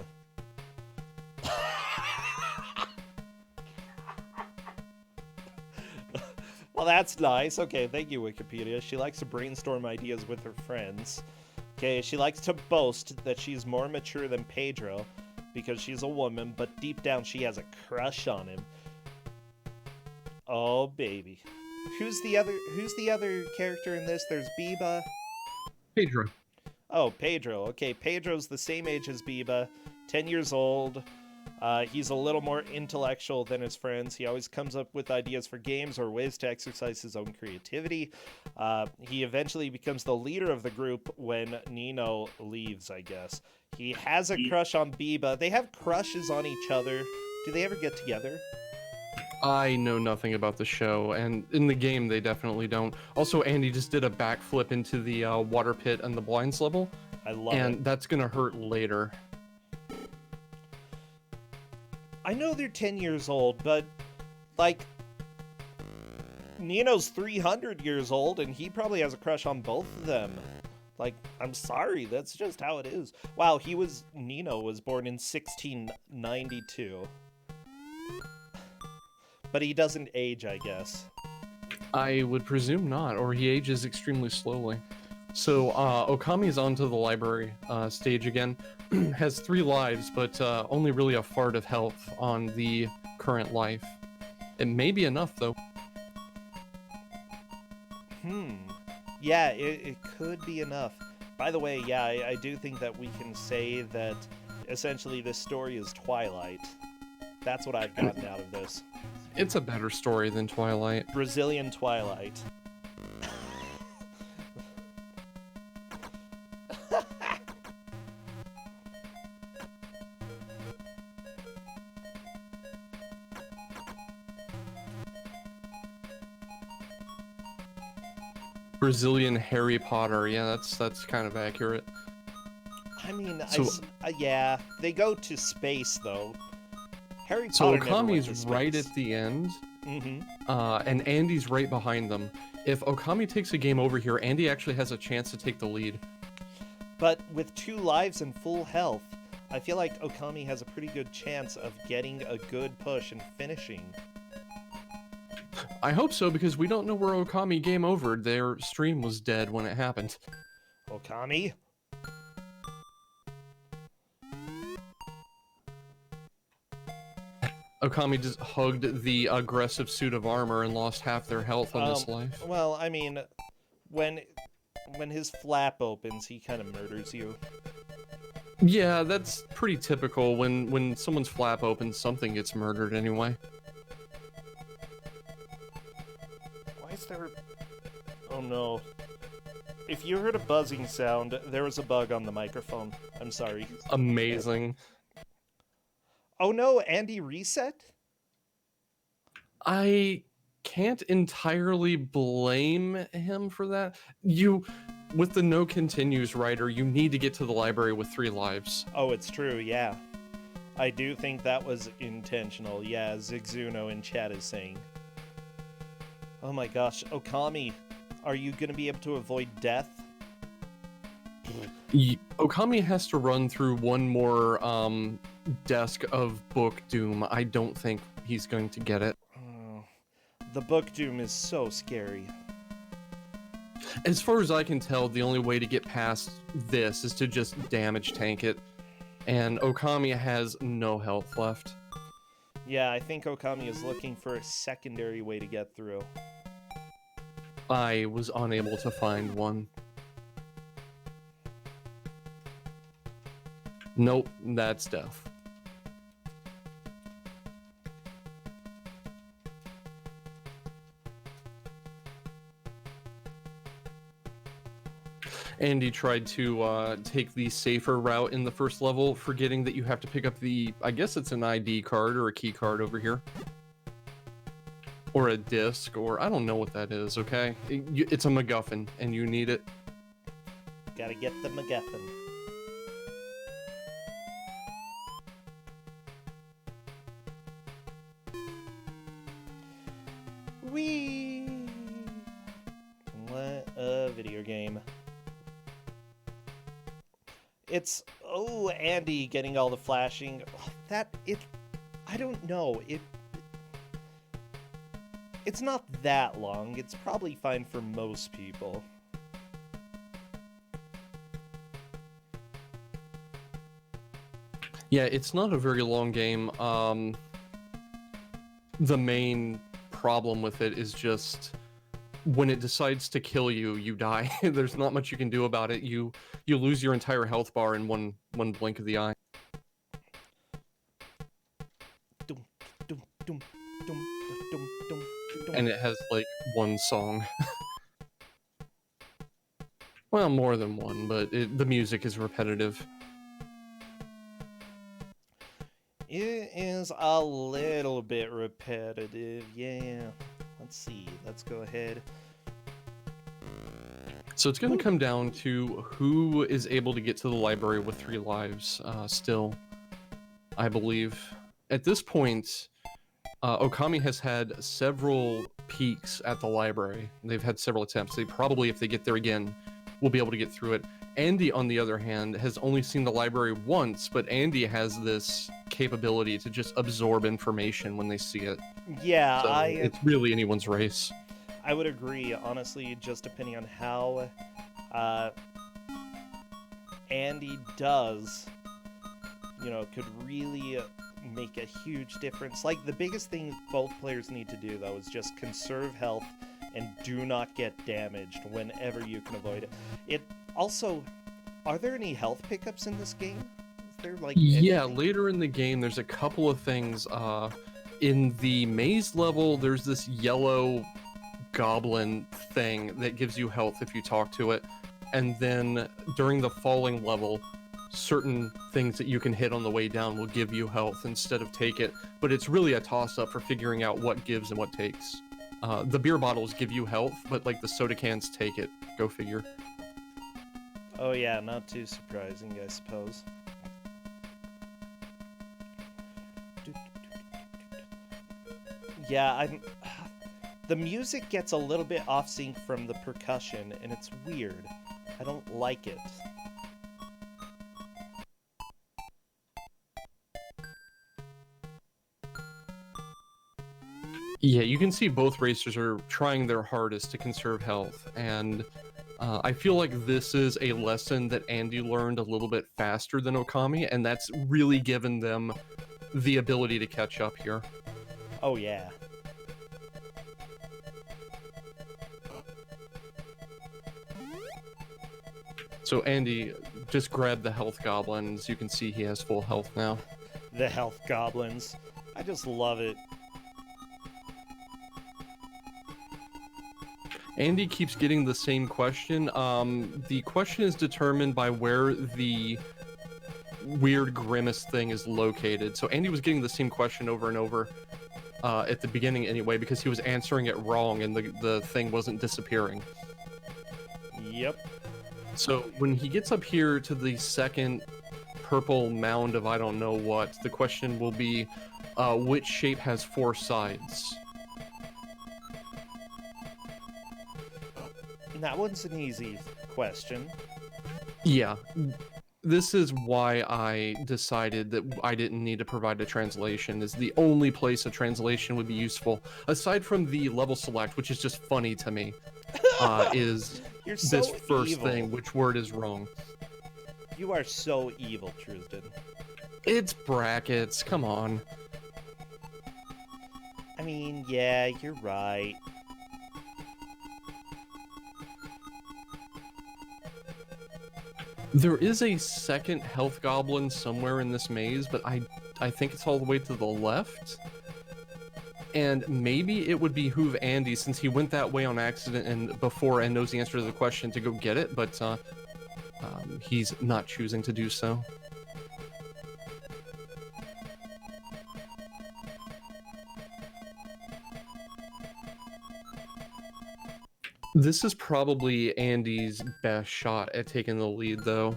Well, that's nice. Okay, thank you, Wikipedia. She likes to brainstorm ideas with her friends. Okay, she likes to boast that she's more mature than Pedro because she's a woman, but deep down she has a crush on him. Oh, baby. Who's the other character in this? There's Biba. Pedro. Oh, Pedro. Okay, Pedro's the same age as Biba, 10 years old. He's a little more intellectual than his friends. He always comes up with ideas for games or ways to exercise his own creativity. He eventually becomes the leader of the group when Nino leaves, I guess. He has a crush on Biba. They have crushes on each other. Do they ever get together? I know nothing about the show, and in the game they definitely don't. Also, Andy just did a backflip into the water pit and the blinds level. I love it. And that's gonna hurt later. I know they're 10 years old, but, like, Nino's 300 years old, and he probably has a crush on both of them. Like, I'm sorry, that's just how it is. Wow, Nino was born in 1692. But he doesn't age, I guess. I would presume not, or he ages extremely slowly. So, Okami's onto the library stage again. Has 3 lives, but only really a fart of health on the current life. It may be enough, though. Yeah, it could be enough. By the way, yeah, I do think that we can say that essentially this story is Twilight. That's what I've gotten out of this. It's a better story than Twilight. Brazilian Twilight. Brazilian Harry Potter. Yeah, that's kind of accurate. I mean, So- yeah, they go to space though. Harry So Potter never went to Okami's space. right at the end. Mm-hmm. And Andy's right behind them. If Okami takes a game over here, Andy actually has a chance to take the lead. But with 2 lives and full health, I feel like Okami has a pretty good chance of getting a good push and finishing. I hope so, because we don't know where Okami game over. Their stream was dead when it happened. Okami? Okami just hugged the aggressive suit of armor and lost half their health on this life. Well, I mean, when his flap opens, he kind of murders you. Yeah, that's pretty typical. When someone's flap opens, something gets murdered anyway. Why is there... Oh no. If you heard a buzzing sound, there was a bug on the microphone. I'm sorry. Amazing. Oh no, Andy reset? I can't entirely blame him for that. With the no continues writer, you need to get to the library with 3 lives. Oh, it's true, yeah. I do think that was intentional, yeah, Zigzuno in chat is saying. Oh my gosh, Okami, are you gonna be able to avoid death? Okami has to run through one more desk of Book Doom. I don't think he's going to get it. Oh, the Book Doom is so scary. As far as I can tell, the only way to get past this is to just damage tank it. And Okami has no health left. Yeah, I think Okami is looking for a secondary way to get through. I was unable to find one. Nope, that's death. Andy tried to take the safer route in the first level, forgetting that you have to pick up the, I guess it's an ID card or a key card over here. Or a disc, or I don't know what that is, okay? It's a MacGuffin, and you need it. Gotta get the MacGuffin. Whee! What a video game. It's, oh, Andy getting all the flashing. I don't know. It's not that long. It's probably fine for most people. Yeah, it's not a very long game. The main problem with it is just when it decides to kill you, you die. There's not much you can do about it. You lose your entire health bar in one blink of the eye. Dum, dum, dum, dum, dum, dum, dum. And it has like one song. Well, more than one, but the music is repetitive. It is a little bit repetitive, yeah. Let's see, let's go ahead. So it's going to come down to who is able to get to the library with 3 lives still, I believe. At this point, Okami has had several peeks at the library. They've had several attempts. They probably, if they get there again, will be able to get through it. Andy, on the other hand, has only seen the library once, but Andy has this capability to just absorb information when they see it. Yeah, So it's really anyone's race. I would agree, honestly, just depending on how Andy does, could really make a huge difference. Like, the biggest thing both players need to do, though, is just conserve health and do not get damaged whenever you can avoid it. Also, are there any health pickups in this game? Is there, like, Yeah, anything? later in the game, there's a couple of things. In the maze level, there's this yellow goblin thing that gives you health if you talk to it. And then during the falling level, certain things that you can hit on the way down will give you health instead of take it. But it's really a toss-up for figuring out what gives and what takes. The beer bottles give you health, but like the soda cans take it. Go figure. Oh yeah, not too surprising, I suppose. Yeah, I'm. The music gets a little bit off sync from the percussion, and it's weird. I don't like it. Yeah, you can see both racers are trying their hardest to conserve health, and I feel like this is a lesson that Andy learned a little bit faster than Okami, and that's really given them the ability to catch up here. Oh, yeah. So Andy, just grab the health goblins. You can see he has full health now. The health goblins. I just love it. Andy keeps getting the same question. The question is determined by where the weird grimace thing is located. So Andy was getting the same question over and over at the beginning anyway, because he was answering it wrong and the thing wasn't disappearing. Yep. So when he gets up here to the second purple mound of I don't know what, the question will be, which shape has 4 sides? That one's an easy question. Yeah. This is why I decided that I didn't need to provide a translation, is the only place a translation would be useful, aside from the level select, which is just funny to me, is You're so this first evil. thing, which word is wrong. You are so evil, Trusden. It's brackets, come on. I mean, yeah, you're right. There is a second health goblin somewhere in this maze, but I think it's all the way to the left. And maybe it would behoove Andy, since he went that way on accident and before and knows the answer to the question, to go get it, but he's not choosing to do so. This is probably Andy's best shot at taking the lead, though.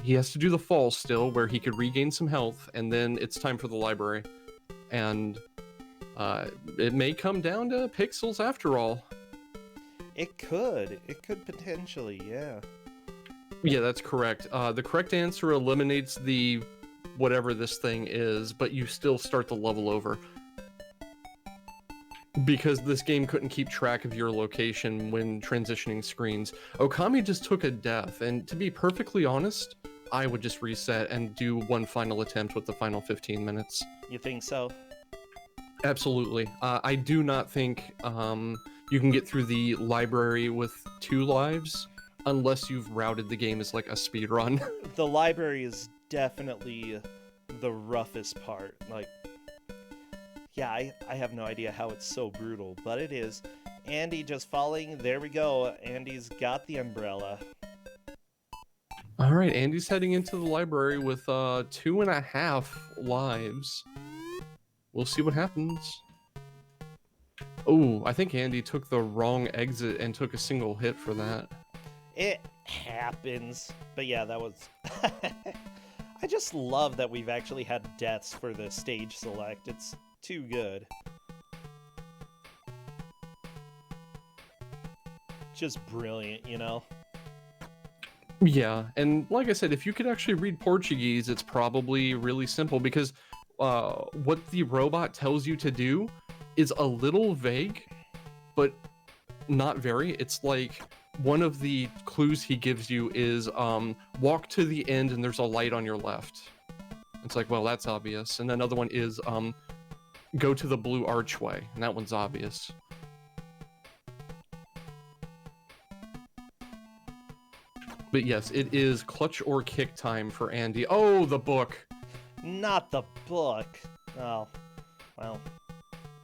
He has to do the fall still, where he could regain some health, and then it's time for the library. And it may come down to pixels after all. It could. It could potentially, yeah. Yeah, that's correct. The correct answer eliminates the whatever this thing is, but you still start the level over. Because this game couldn't keep track of your location when transitioning screens. Okami just took a death, and to be perfectly honest, I would just reset and do one final attempt with the final 15 minutes. You think so? Absolutely. I do not think you can get through the library with 2 lives unless you've routed the game as like a speed run. The library is definitely the roughest part. Like, yeah, I have no idea how it's so brutal, but it is. Andy just falling. There we go. Andy's got the umbrella. All right, Andy's heading into the library with 2.5 lives. We'll see what happens. Oh, I think Andy took the wrong exit and took a single hit for that. It happens. But yeah, that was... I just love that we've actually had deaths for the stage select. It's too good. Just brilliant, you know? Yeah, and like I said, if you could actually read Portuguese, it's probably really simple, because what the robot tells you to do is a little vague, but not very. It's like one of the clues he gives you is walk to the end and there's a light on your left. It's like, well, that's obvious. And another one is go to the blue archway, and that one's obvious. But yes, it is clutch or kick time for Andy. Oh, the book! Not the book. Oh, well,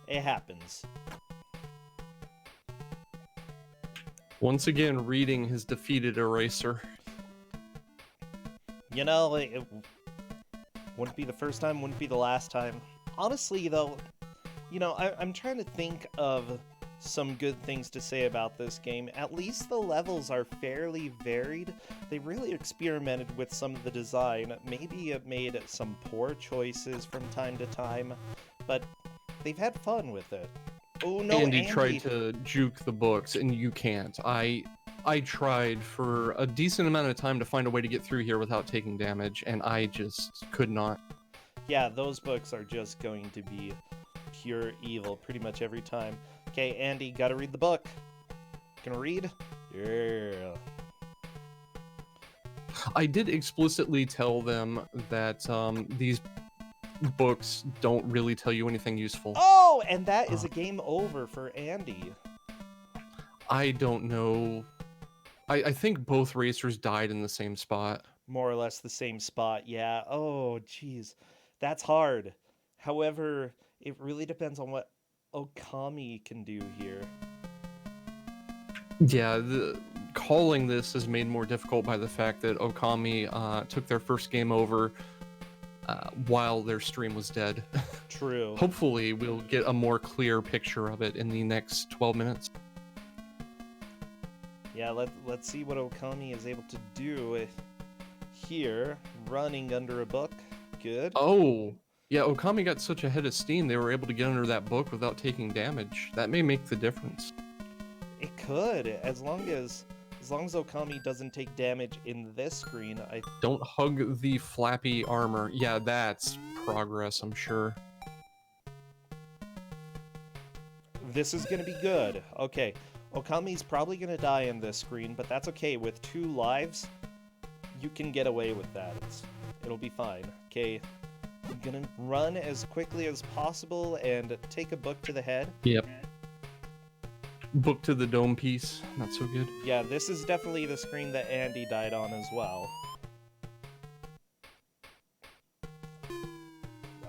it happens. Once again, reading his defeated eraser. You know, it wouldn't be the first time, wouldn't be the last time. Honestly, though, you know, I'm trying to think of some good things to say about this game. At least the levels are fairly varied. They really experimented with some of the design. Maybe it made some poor choices from time to time, but they've had fun with it. Oh no, Andy Andy tried to juke the books, and you can't. I tried for a decent amount of time to find a way to get through here without taking damage, and I just could not. Yeah, those books are just going to be pure evil pretty much every time. Okay, Andy, gotta read the book. Gonna read? Yeah. I did explicitly tell them that these books don't really tell you anything useful. Oh, and that is a game over for Andy. I don't know. I think both racers died in the same spot. More or less the same spot, yeah. Oh, jeez. That's hard. However, it really depends on what Okami can do here. Yeah, calling this is made more difficult by the fact that Okami took their first game over while their stream was dead. True. Hopefully, we'll get a more clear picture of it in the next 12 minutes. Yeah, let's see what Okami is able to do here. Running under a book. Good. Oh, yeah, Okami got such a head of steam, they were able to get under that book without taking damage. That may make the difference. It could, as long as Okami doesn't take damage in this screen. Don't hug the flappy armor. Yeah, that's progress, I'm sure. This is gonna be good. Okay, Okami's probably gonna die in this screen, but that's okay. With 2 lives, you can get away with that. It'll be fine. Okay, I'm gonna run as quickly as possible and take a book to the head. Yep. Book to the dome piece. Not so good. Yeah, this is definitely the screen that Andy died on as well.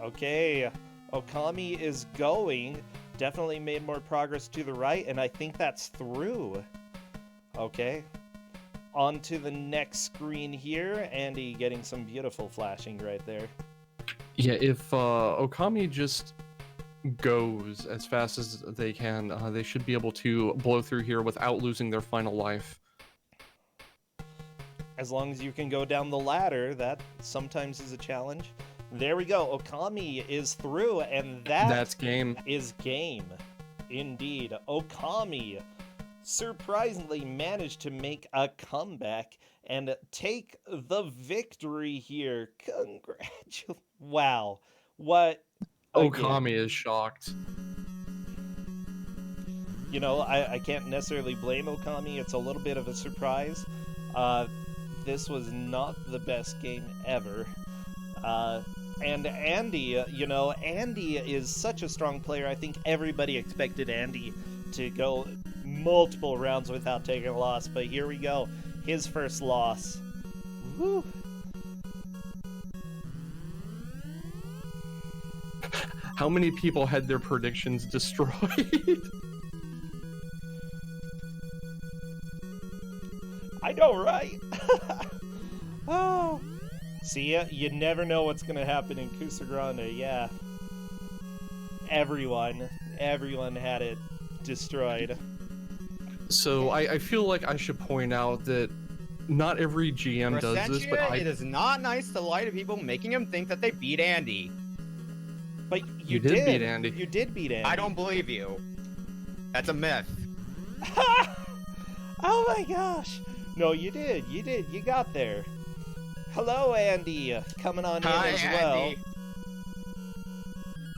Okay, Okami is going. Definitely made more progress to the right, and I think that's through. Okay. On to the next screen here. Andy getting some beautiful flashing right there. Yeah, if Okami just goes as fast as they can, they should be able to blow through here without losing their final life. As long as you can go down the ladder, that sometimes is a challenge. There we go. Okami is through, and that's game. Is game. Indeed. Okami surprisingly managed to make a comeback and take the victory here. Congratulations. Wow. What? Okami is shocked. You know, I can't necessarily blame Okami. It's a little bit of a surprise. This was not the best game ever. And Andy, you know, Andy is such a strong player. I think everybody expected Andy to go multiple rounds without taking a loss, but here we go. His first loss. Woo. How many people had their predictions destroyed? I know, right? Oh. See, you never know what's gonna happen in Kusogr4nde, yeah. Everyone had it destroyed. So I feel like I should point out that not every GM does this, but it is not nice to lie to people, making them think that they beat Andy. But you did beat Andy. You did beat Andy. I don't believe you. That's a myth. Oh my gosh. No, you did. You got there. Hello, Andy. Coming on in as well. Andy.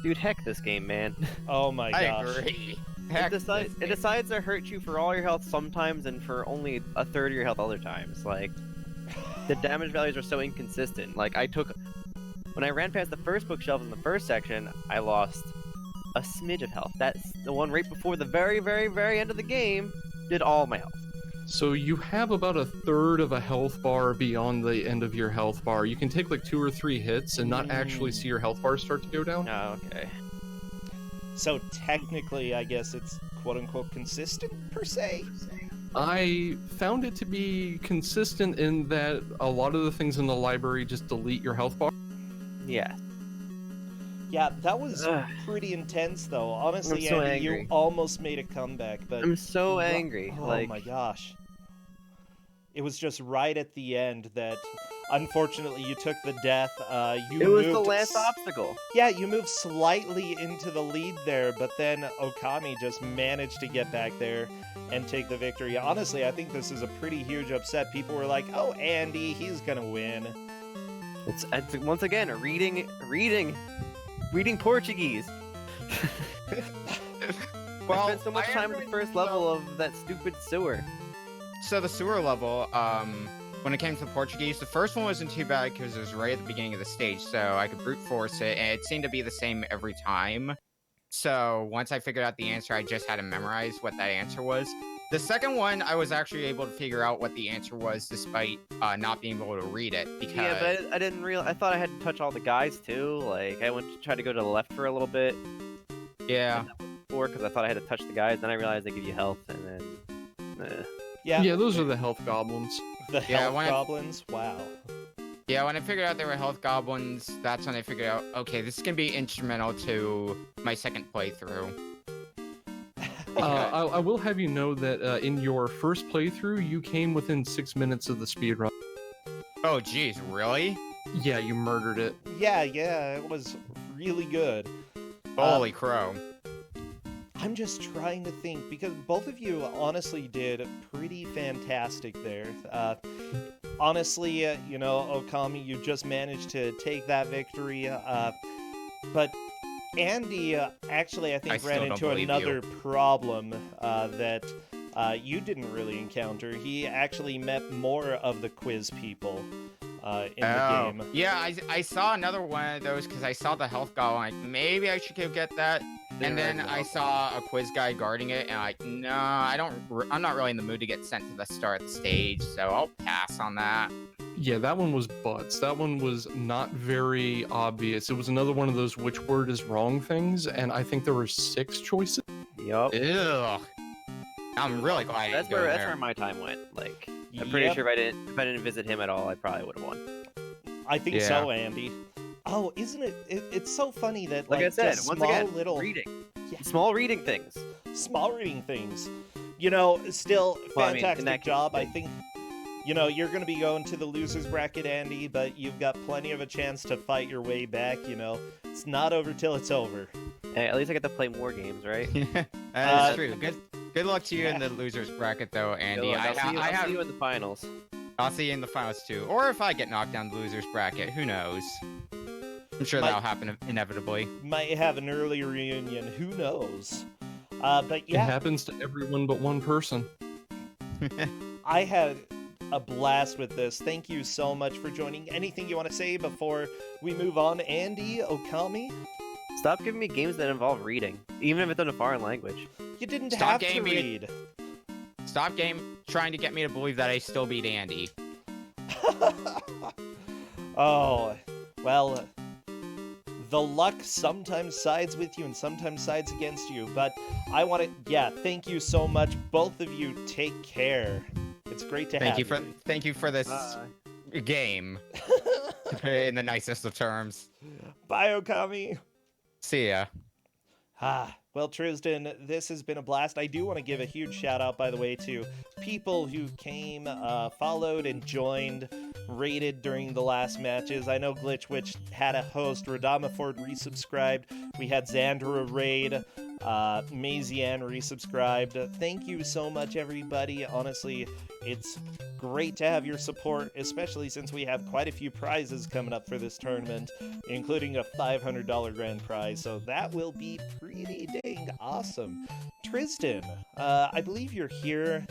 Dude, heck this game, man. Oh my gosh. I agree. Heck, It decides to hurt you for all your health sometimes and for only a third of your health other times. Like, the damage values are so inconsistent. Like, when I ran past the first bookshelf in the first section, I lost a smidge of health. That's the one right before the very, very, very end of the game did all my health. So you have about a third of a health bar beyond the end of your health bar. You can take like 2 or 3 hits and not actually see your health bar start to go down. Oh, okay. So technically, I guess it's quote-unquote consistent, per se? I found it to be consistent in that a lot of the things in the library just delete your health bar. Yeah. Yeah, that was pretty intense, though. Honestly, I'm so Andy, angry. you almost made a comeback, but... I'm so angry. Oh like, my gosh. It was just right at the end that unfortunately, you took the death. You It was the moved last obstacle. Yeah, you moved slightly into the lead there, but then Okami just managed to get back there and take the victory. Honestly, I think this is a pretty huge upset. People were like, "Oh, Andy, he's gonna win." It's once again reading Portuguese. Well, I spent so much I time at the first level of that stupid sewer. So the sewer level, when it came to the Portuguese, the first one wasn't too bad because it was right at the beginning of the stage, so I could brute force it, and it seemed to be the same every time. So once I figured out the answer, I just had to memorize what that answer was. The second one, I was actually able to figure out what the answer was despite not being able to read it, because... Yeah, but I didn't realize. I thought I had to touch all the guys too. Like I went to try to go to the left for a little bit. Yeah. Because I thought I had to touch the guys. Then I realized they give you health, and then. Yeah, those are the health goblins. The health goblins? Wow. Yeah, when I figured out they were health goblins, that's when I figured out, okay, this is going to be instrumental to my second playthrough. I will have you know that in your first playthrough, you came within 6 minutes of the speedrun. Oh, jeez, really? Yeah, you murdered it. Yeah, it was really good. Holy crow. I'm just trying to think, because both of you honestly did pretty fantastic there. Honestly, Okami, you just managed to take that victory. But Andy, actually, I think ran into another problem that you didn't really encounter. He actually met more of the quiz people in the game. Yeah, I saw another one of those because I saw the health goblin. Like, maybe I should go get that. And then I saw a quiz guy guarding it, and no, I'm not really in the mood to get sent to the start of the stage, so I'll pass on that. Yeah, that one was butts. That one was not very obvious. It was another one of those which word is wrong things, and I think there were 6 choices. Yup. Ew. I'm really glad That's where my time went. Like, I'm pretty sure if I didn't visit him at all, I probably would have won. I think so, Andy. Oh, isn't it? It's so funny that like I said, once again, reading. Yeah. Small reading things. Small reading things. Still fantastic job. I think, you're going to be going to the loser's bracket, Andy, but you've got plenty of a chance to fight your way back. It's not over till it's over. Hey, at least I get to play more games, right? That's true. Good luck to you in the loser's bracket, though, Andy. I'll see you in the finals. I'll see you in the finals, too. Or if I get knocked down the loser's bracket, who knows? I'm sure that'll happen inevitably. Might have an early reunion. Who knows? But yeah. It happens to everyone but one person. I had a blast with this. Thank you so much for joining. Anything you want to say before we move on? Andy, Okami? Stop giving me games that involve reading, even if it's in a foreign language. You didn't have to read. Stop trying to get me to believe that I still beat Andy. Oh, well, the luck sometimes sides with you and sometimes sides against you, but I want to, thank you so much. Both of you, take care. It's great to have you. Thank you for this game, to put it in the nicest of terms. Bye, Okami. See ya. Well, Tristan, this has been a blast. I do want to give a huge shout out, by the way, to people who came, followed, and joined, rated during the last matches. I know Glitch Witch had a host, Radama Ford resubscribed. We had Xandra raid, Mazian resubscribed. Thank you so much, everybody. Honestly, it's great to have your support, especially since we have quite a few prizes coming up for this tournament, including a $500 grand prize, so that will be pretty dang awesome. Tristan, I believe you're here